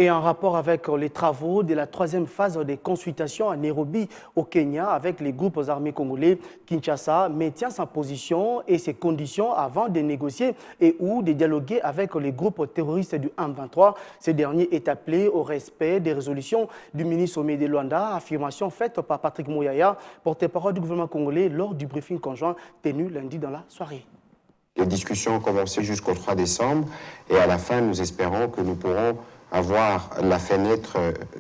Et en rapport avec les travaux de la troisième phase des consultations à Nairobi, au Kenya, avec les groupes armés congolais, Kinshasa maintient sa position et ses conditions avant de négocier et ou de dialoguer avec les groupes terroristes du M23. Ce dernier est appelé au respect des résolutions du ministre Omé de Luanda, affirmation faite par Patrick Mouyaya, porte-parole du gouvernement congolais lors du briefing conjoint tenu lundi dans la soirée. Les discussions ont commencé jusqu'au 3 décembre et à la fin, nous espérons que nous pourrons avoir la fenêtre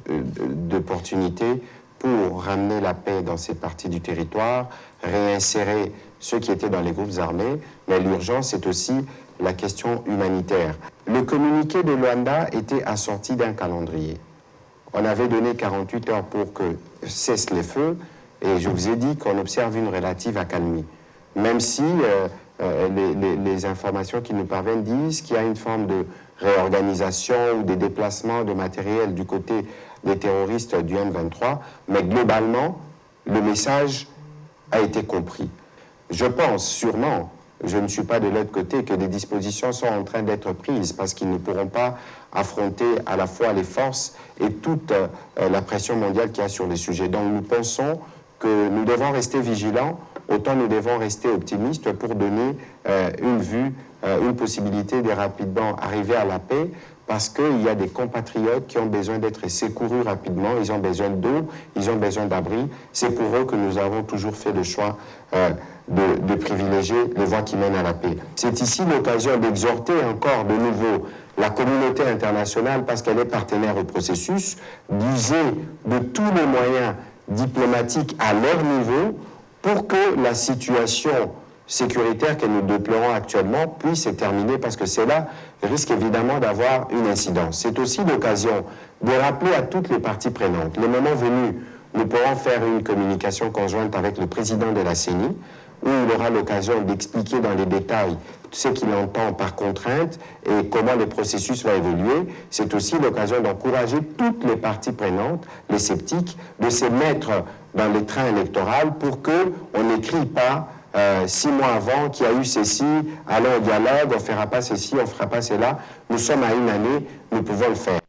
d'opportunité pour ramener la paix dans ces parties du territoire, réinsérer ceux qui étaient dans les groupes armés, mais l'urgence est aussi la question humanitaire. Le communiqué de Luanda était assorti d'un calendrier. On avait donné 48 heures pour que cessent les feux et je vous ai dit qu'on observe une relative accalmie, même si les informations qui nous parviennent disent qu'il y a une forme de réorganisation ou des déplacements de matériel du côté des terroristes du M23, mais globalement, le message a été compris. Je pense sûrement, je ne suis pas de l'autre côté, que des dispositions sont en train d'être prises parce qu'ils ne pourront pas affronter à la fois les forces et toute la pression mondiale qu'il y a sur les sujets. Donc nous pensons que nous devons rester vigilants, autant nous devons rester optimistes pour donner une vue, une possibilité de rapidement arriver à la paix, parce qu'il y a des compatriotes qui ont besoin d'être secourus rapidement, ils ont besoin d'eau, ils ont besoin d'abri. C'est pour eux que nous avons toujours fait le choix de privilégier les voies qui mènent à la paix. C'est ici l'occasion d'exhorter encore de nouveau la communauté internationale, parce qu'elle est partenaire au processus, d'user de tous les moyens diplomatiques à leur niveau pour que la situation sécuritaire que nous déplorons actuellement puisse se terminer, parce que cela risque évidemment d'avoir une incidence. C'est aussi l'occasion de rappeler à toutes les parties prenantes. Le moment venu, nous pourrons faire une communication conjointe avec le président de la CENI, où il aura l'occasion d'expliquer dans les détails ce qu'il entend par contrainte et comment le processus va évoluer. C'est aussi l'occasion d'encourager toutes les parties prenantes, les sceptiques, de se mettre dans les trains électoraux pour qu'on n'écrit pas 6 mois avant qu'il y a eu ceci, allons au dialogue, on ne fera pas ceci, on ne fera pas cela. Nous sommes à une année, nous pouvons le faire.